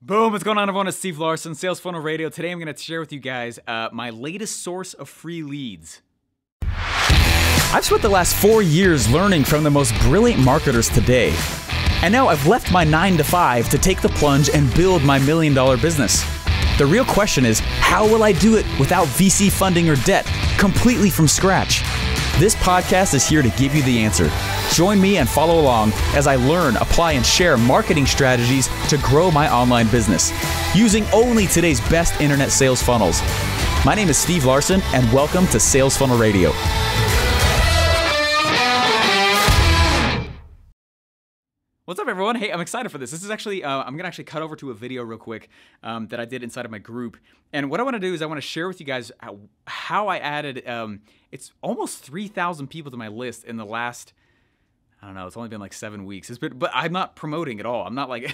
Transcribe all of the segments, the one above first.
Boom, what's going on everyone? It's Steve Larsen, Sales Funnel Radio. Today I'm going to share with you guys my latest source of free leads. I've spent the last 4 years learning from the most brilliant marketers today. And now I've left my 9-to-5 to take the plunge and build my $1 million business. The real question is, how will I do it without VC funding or debt, completely from scratch? This podcast is here to give you the answer. Join me and follow along as I learn, apply, and share marketing strategies to grow my online business using only today's best internet sales funnels. My name is Steve Larsen, and welcome to Sales Funnel Radio. What's up, everyone? Hey, I'm excited for this. This is actually, I'm going to actually cut over to a video real quick that I did inside of my group. And what I want to do is I want to share with you guys how I added, it's almost 3,000 people to my list in the last, I don't know, it's only been like 7 weeks. But I'm not promoting at all. I'm not like,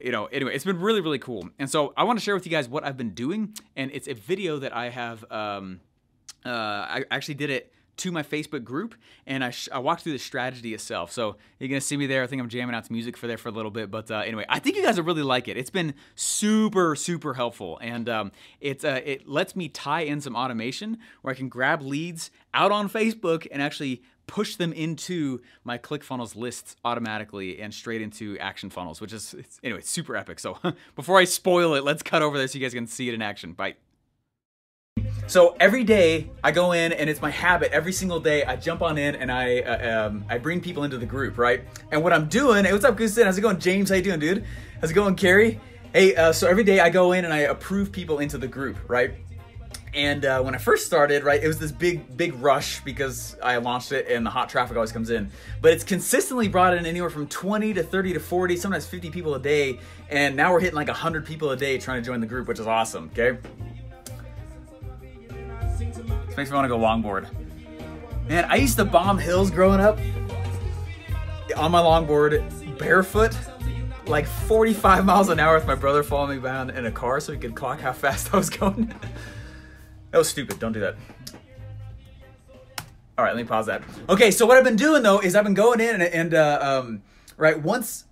anyway, it's been really, really cool. And so I want to share with you guys what I've been doing. And it's a video that I have, I actually did it to my Facebook group, and I walked through the strategy itself. So you're gonna see me there. I think I'm jamming out to music for a little bit, but anyway, I think you guys will really like it. It's been super, super helpful, and it lets me tie in some automation where I can grab leads out on Facebook and actually push them into my ClickFunnels lists automatically and straight into action funnels, which is, anyway, super epic. So before I spoil it, let's cut over there so you guys can see it in action. Bye. So every day I go in, and it's my habit, every single day I jump on in and I bring people into the group, right? And what I'm doing, hey, what's up, Gusten? How's it going? James, how you doing, dude? How's it going, Carrie? Hey, so every day I go in and I approve people into the group, right? And when I first started, right, it was this big rush because I launched it and the hot traffic always comes in. But it's consistently brought in anywhere from 20 to 30 to 40, sometimes 50 people a day. And now we're hitting like 100 people a day trying to join the group, which is awesome, okay? This makes me want to go longboard. Man, I used to bomb hills growing up on my longboard barefoot, like 45 miles an hour with my brother following me behind in a car so he could clock how fast I was going. That was stupid. Don't do that. All right, let me pause that. Okay, so what I've been doing though is I've been going in and right, once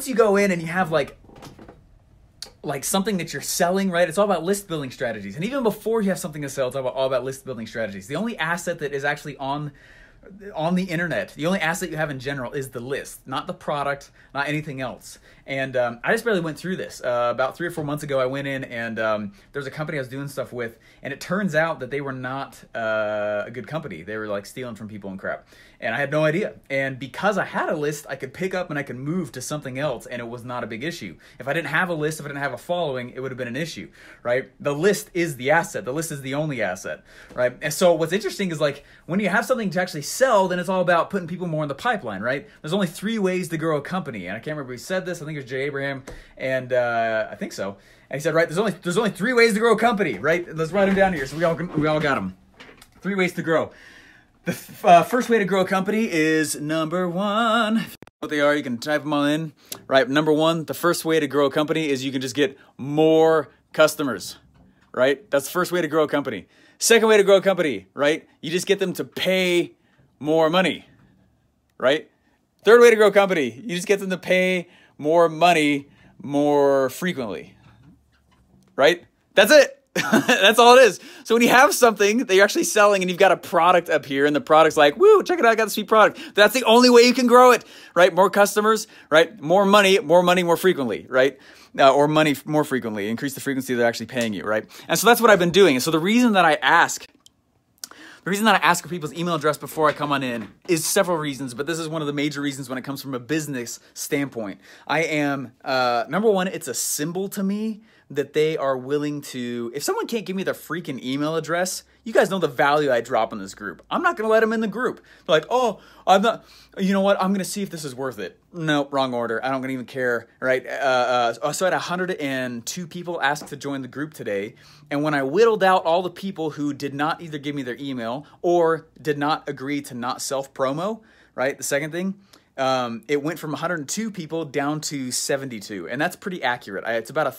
you go in and you have like something that you're selling, right? It's all about list building strategies. And even before you have something to sell, it's all about list building strategies. The only asset that is actually on the internet, the only asset you have in general is the list, not the product, not anything else. And I just barely went through this. About 3 or 4 months ago, I went in and there's a company I was doing stuff with, and it turns out that they were not a good company. They were like stealing from people and crap. And I had no idea. And because I had a list, I could pick up and I could move to something else, and it was not a big issue. If I didn't have a list, if I didn't have a following, it would have been an issue, right? The list is the asset. The list is the only asset, right? And so what's interesting is like when you have something to actually sell, then it's all about putting people more in the pipeline, right? There's only 3 ways to grow a company. And I can't remember who said this. I think it was Jay Abraham, and I think so. And he said, right, there's only 3 ways to grow a company, right? Let's write them down here so we all got them. 3 ways to grow. The first way to grow a company is number 1. What they are, you can type them all in. Right, number 1, the first way to grow a company is you can just get more customers, right? That's the first way to grow a company. Second way to grow a company, right? You just get them to pay more money, right? Third way to grow a company, you just get them to pay more money more frequently, right? That's it. That's all it is. So when you have something that you're actually selling and you've got a product up here and the product's like, woo, check it out, I got this sweet product. That's the only way you can grow it, right? More customers, right? More money more frequently, right? Or money more frequently. Increase the frequency they're actually paying you, right? And so that's what I've been doing. And so the reason that I ask for people's email address before I come on in is several reasons, but this is one of the major reasons when it comes from a business standpoint. I am, number 1, it's a symbol to me that they are willing to, if someone can't give me their freaking email address, you guys know the value I drop in this group. I'm not going to let them in the group. They're like, oh, I'm not, you know what? I'm going to see if this is worth it. No, wrong order. I don't even care, right? So I had 102 people ask to join the group today. And when I whittled out all the people who did not either give me their email or did not agree to not self-promo, right? The second thing, it went from 102 people down to 72, and that's pretty accurate. It's about a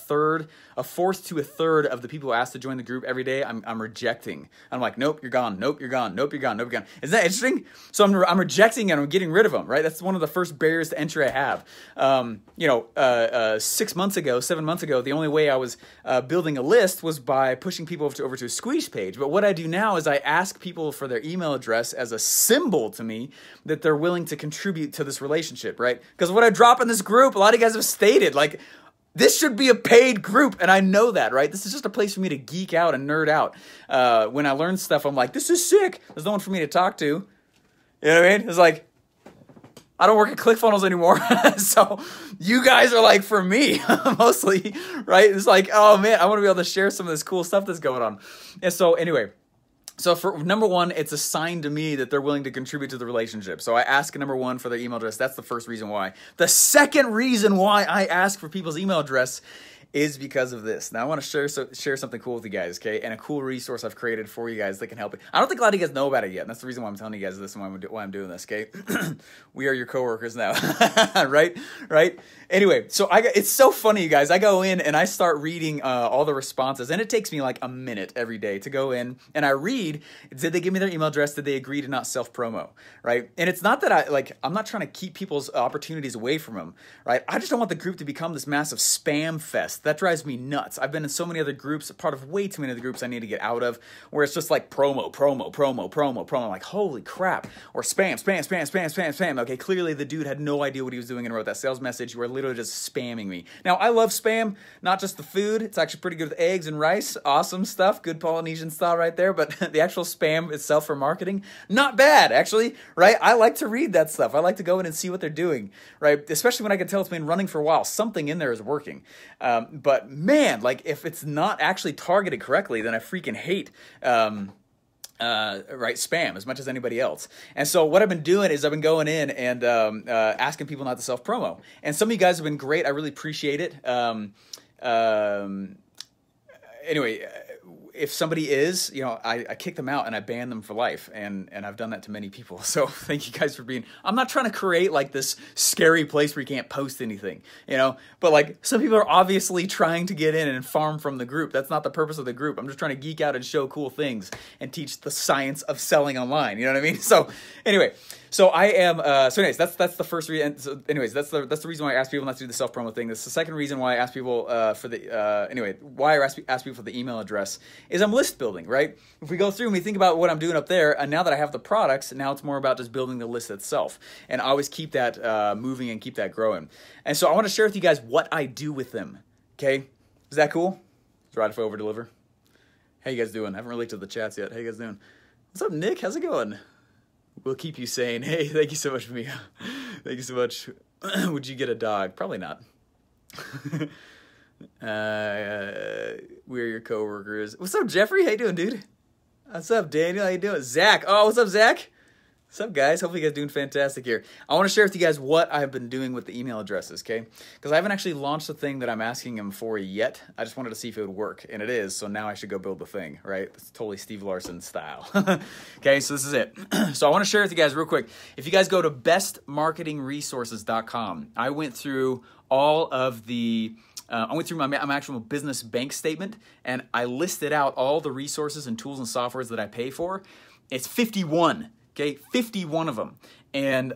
fourth to a third of the people who ask to join the group every day. I'm rejecting. I'm like, nope, you're gone. Nope, you're gone. Nope, you're gone. Nope, you're gone. Isn't that interesting? So I'm rejecting and I'm getting rid of them. Right? That's one of the first barriers to entry I have. 7 months ago, the only way I was building a list was by pushing people over to a squeeze page. But what I do now is I ask people for their email address as a symbol to me that they're willing to contribute to this relationship, right? Because what I drop in this group, a lot of you guys have stated, like, this should be a paid group, and I know that, right? This is just a place for me to geek out and nerd out. When I learn stuff, I'm like, this is sick. There's no one for me to talk to. You know what I mean? It's like, I don't work at ClickFunnels anymore, so you guys are like for me, mostly, right? It's like, oh man, I want to be able to share some of this cool stuff that's going on. And so anyway, so for number one, it's a sign to me that they're willing to contribute to the relationship. So I ask number one for their email address. That's the first reason why. The second reason why I ask for people's email address is because of this. Now I want to share something cool with you guys, okay? And a cool resource I've created for you guys that can help. I don't think a lot of you guys know about it yet. And that's the reason why I'm telling you guys this and why I'm doing this, okay? We are your coworkers now, right? Anyway, so it's so funny, you guys. I go in and I start reading all the responses, and it takes me like a minute every day to go in and I read, did they give me their email address? Did they agree to not self-promo, right? And it's not that I'm not trying to keep people's opportunities away from them, right? I just don't want the group to become this massive spam fest. That drives me nuts. I've been in so many other groups, part of way too many of the groups I need to get out of, where it's just like promo. I'm like, holy crap. Or spam. Okay, clearly the dude had no idea what he was doing and wrote that sales message. You were literally just spamming me. Now, I love spam, not just the food. It's actually pretty good with eggs and rice. Awesome stuff. Good Polynesian style right there. But the actual spam itself for marketing, not bad, actually, right? I like to read that stuff. I like to go in and see what they're doing, right? Especially when I can tell it's been running for a while. Something in there is working. But man, like if it's not actually targeted correctly, then I freaking hate spam as much as anybody else. And so what I've been doing is I've been going in and asking people not to self-promo. And some of you guys have been great. I really appreciate it. Anyway, if somebody is, I kick them out and I ban them for life. And I've done that to many people. So thank you guys for I'm not trying to create like this scary place where you can't post anything, but like some people are obviously trying to get in and farm from the group. That's not the purpose of the group. I'm just trying to geek out and show cool things and teach the science of selling online. You know what I mean? So anyway, so I am, anyways, that's the first reason. So anyways, that's the reason why I ask people not to do the self-promo thing. That's the second reason why I ask people why I ask people for the email address is I'm list building, right? If we go through and we think about what I'm doing up there, and now that I have the products, now it's more about just building the list itself. And I always keep that moving and keep that growing. And so I want to share with you guys what I do with them, okay? Is that cool? Is Rod over deliver? How you guys doing? I haven't really to the chats yet. How you guys doing? What's up, Nick? How's it going? We'll keep you sane. Hey, thank you so much, Mia. Thank you so much. Would you get a dog? Probably not. We're your coworkers. What's up, Jeffrey? How you doing, dude? What's up, Daniel? How you doing? Zach. Oh, what's up, Zach? What's up, guys? Hopefully you guys are doing fantastic here. I want to share with you guys what I've been doing with the email addresses, okay? Because I haven't actually launched the thing that I'm asking them for yet. I just wanted to see if it would work, and it is, so now I should go build the thing, right? It's totally Steve Larsen style. Okay, so this is it. So I want to share with you guys real quick. If you guys go to bestmarketingresources.com, I went through all of the... I went through my actual business bank statement, and I listed out all the resources and tools and softwares that I pay for. It's 51. Okay, 51 of them. And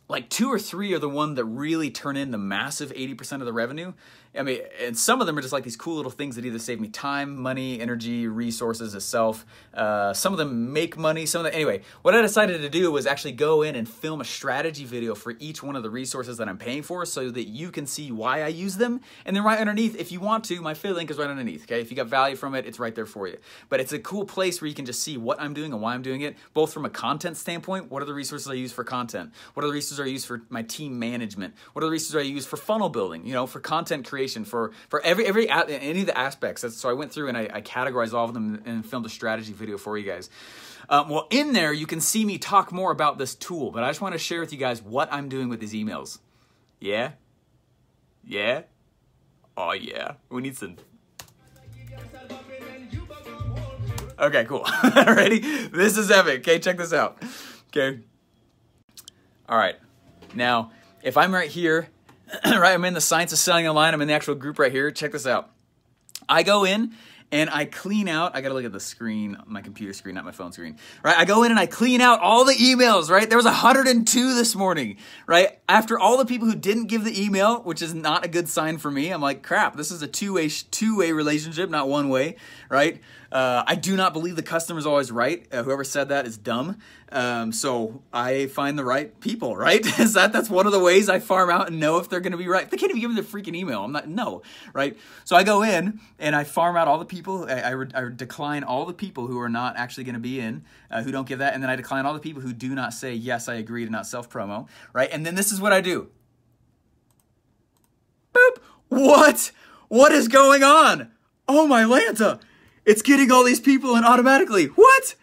like 2 or 3 are the one that really turn in the massive 80% of the revenue. I mean, and some of them are just like these cool little things that either save me time, money, energy, resources itself. Some of them make money. Some of them, anyway, what I decided to do was actually go in and film a strategy video for each one of the resources that I'm paying for so that you can see why I use them. And then right underneath, if you want to, my affiliate link is right underneath, okay? If you got value from it, it's right there for you. But it's a cool place where you can just see what I'm doing and why I'm doing it, both from a content standpoint. What are the resources I use for content? What are the resources I use for my team management? What are the resources I use for funnel building, for content creation, for any of the aspects? So I went through and I categorized all of them and filmed a strategy video for you guys. Well, in there, you can see me talk more about this tool, but I just want to share with you guys what I'm doing with these emails. Yeah? Yeah? Oh, yeah. We need some... Okay, cool. Ready? This is epic. Okay, check this out. Okay. All right. Now, if I'm right here, right, I'm in the Science of Selling Online, I'm in the actual group right here, check this out. I go in and I clean out, I gotta look at the screen, my computer screen, not my phone screen, right? I go in and I clean out all the emails, right? There was 102 this morning, right? After all the people who didn't give the email, which is not a good sign for me, I'm like, crap, this is a two-way relationship, not one way, right? I do not believe the customer's always right. Whoever said that is dumb. So I find the right people, right? That's one of the ways I farm out and know if they're going to be right. They can't even give me the freaking email. No, right? So I go in and I farm out all the people. I decline all the people who are not actually going to be in, who don't give that. And then I decline all the people who do not say, yes, I agree to not self-promo, right? And then this is what I do. Boop. What? What is going on? Oh my Lanta. It's getting all these people in automatically. What?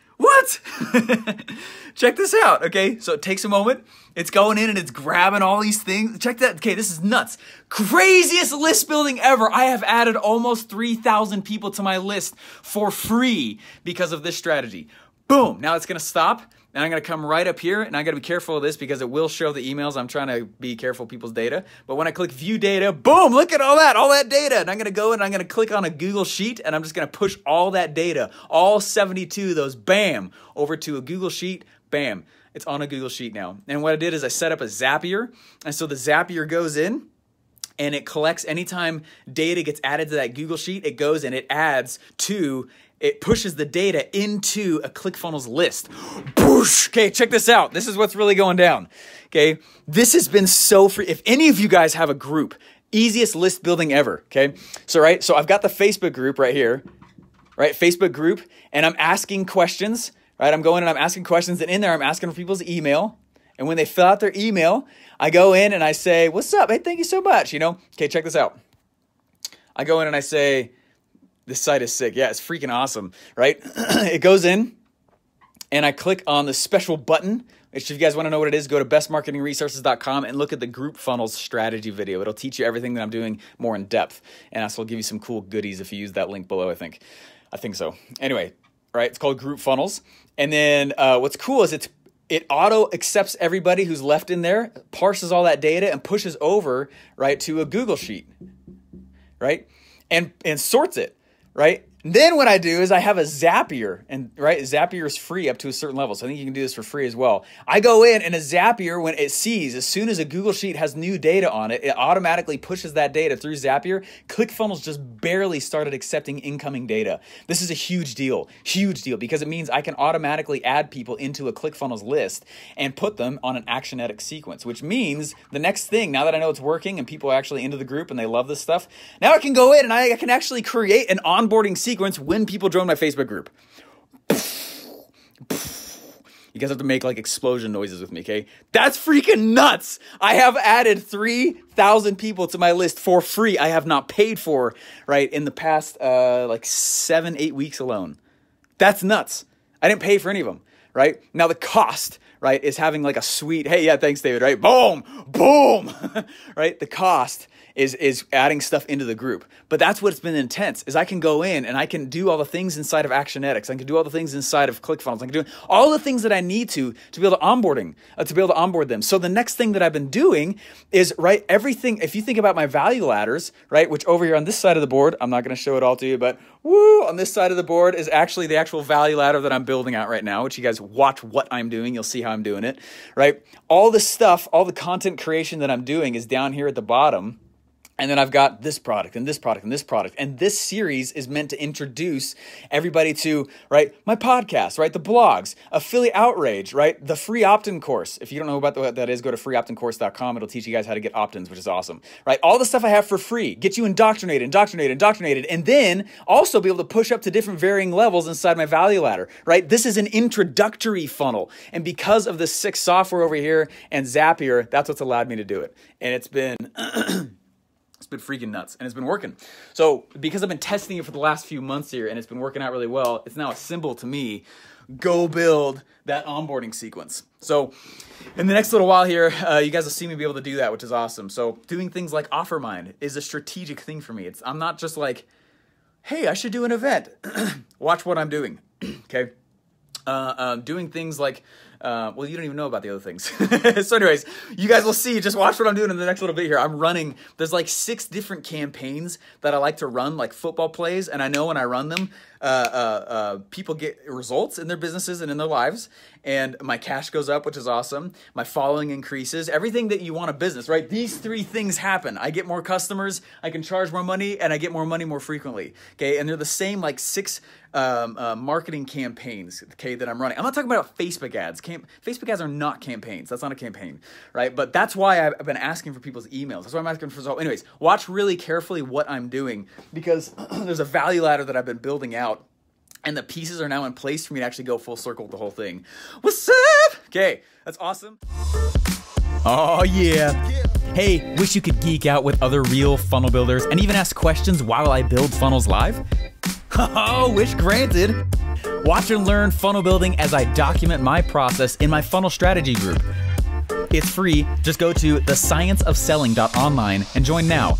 Check this out, okay? So it takes a moment. It's going in and it's grabbing all these things. Check that. Okay, this is nuts. Craziest list building ever. I have added almost 3,000 people to my list for free because of this strategy. Boom. Now it's going to stop. And I'm going to come right up here, and I got to be careful of this because it will show the emails. I'm trying to be careful of people's data. But when I click view data, boom, look at all that data. And I'm going to go and I'm going to click on a Google Sheet, and I'm just going to push all that data, all 72 of those, bam, over to a Google Sheet, bam. It's on a Google Sheet now. And what I did is I set up a Zapier, and so the Zapier goes in, and it collects anytime data gets added to that Google Sheet, it goes and it pushes the data into a ClickFunnels list. Boosh! Okay, check this out. This is what's really going down. Okay, this has been so free. If any of you guys have a group, easiest list building ever. Okay, so I've got the Facebook group right here, right? Facebook group, and I'm asking questions, right? I'm going and I'm asking questions, and in there I'm asking for people's email. And when they fill out their email, I go in and I say, "What's up? Hey, thank you so much." Okay, check this out. I go in and I say, this site is sick. Yeah, it's freaking awesome, right? It goes in, and I click on the special button, which if you guys want to know what it is, go to bestmarketingresources.com and look at the group funnels strategy video. It'll teach you everything that I'm doing more in depth, and also give you some cool goodies if you use that link below, I think so. Anyway, right, it's called group funnels. And then what's cool is it auto accepts everybody who's left in there, parses all that data, and pushes over, right, to a Google Sheet, right, and sorts it. Right? And then what I do is I have a Zapier, and right, Zapier is free up to a certain level. So I think you can do this for free as well. I go in, and a Zapier, when it sees, as soon as a Google Sheet has new data on it, it automatically pushes that data through Zapier. ClickFunnels just barely started accepting incoming data. This is a huge deal, because it means I can automatically add people into a ClickFunnels list and put them on an actionetic sequence, which means the next thing, now that I know it's working and people are actually into the group and they love this stuff, now I can go in and I can actually create an onboarding sequence when people join my Facebook group. You guys have to make like explosion noises with me, okay? That's freaking nuts. I have added 3,000 people to my list for free. I have not paid for, right, in the past like 7-8 weeks alone. That's nuts. I didn't pay for any of them, right? Now the cost, right, is having like a sweet, hey, yeah, thanks, David, right? Boom, boom, right? The cost is adding stuff into the group. But that's what's been intense, is I can go in and I can do all the things inside of Actionetics. I can do all the things inside of ClickFunnels. I can do all the things that I need to be able to onboard them. So the next thing that I've been doing is, right, everything, if you think about my value ladders, right, which over here on this side of the board, I'm not going to show it all to you, but on this side of the board is actually the actual value ladder that I'm building out right now, which you guys watch what I'm doing. You'll see how I'm doing it, right? All the stuff, all the content creation that I'm doing is down here at the bottom. And then I've got this product and this product and this product. And this series is meant to introduce everybody to, right, my podcast, right, the blogs, Affiliate Outrage, right, the free opt-in course. If you don't know about what that is, go to freeoptincourse.com. It'll teach you guys how to get opt-ins, which is awesome, right? All the stuff I have for free, get you indoctrinated, and then also be able to push up to different varying levels inside my value ladder, right? This is an introductory funnel. And because of the sick software over here and Zapier, that's what's allowed me to do it. And it's been... It's been freaking nuts, and it's been working. So because I've been testing it for the last few months here, and it's been working out really well, it's now a symbol to me, go build that onboarding sequence. So in the next little while here, you guys will see me be able to do that, which is awesome. So doing things like OfferMind is a strategic thing for me. I'm not just like, hey, I should do an event. Watch what I'm doing, okay? Doing things like Well, you don't even know about the other things. So anyways, you guys will see. Just watch what I'm doing in the next little bit here. I'm running, there's like 6 different campaigns that I like to run, like football plays. And I know when I run them, people get results in their businesses and in their lives. And my cash goes up, which is awesome. My following increases. Everything that you want a business, right? These 3 things happen. I get more customers, I can charge more money, and I get more money more frequently. Okay, and they're the same like 6 marketing campaigns, okay, that I'm running. I'm not talking about Facebook ads. Facebook ads are not campaigns. That's not a campaign, right? But that's why I've been asking for people's emails. That's why I'm asking for results. Anyways, watch really carefully what I'm doing, because there's a value ladder that I've been building out, and the pieces are now in place for me to actually go full circle with the whole thing. What's up? Okay, that's awesome. Oh, yeah. Hey, wish you could geek out with other real funnel builders and even ask questions while I build funnels live? Oh, wish granted. Watch and learn funnel building as I document my process in my funnel strategy group. It's free. Just go to thescienceofselling.online and join now.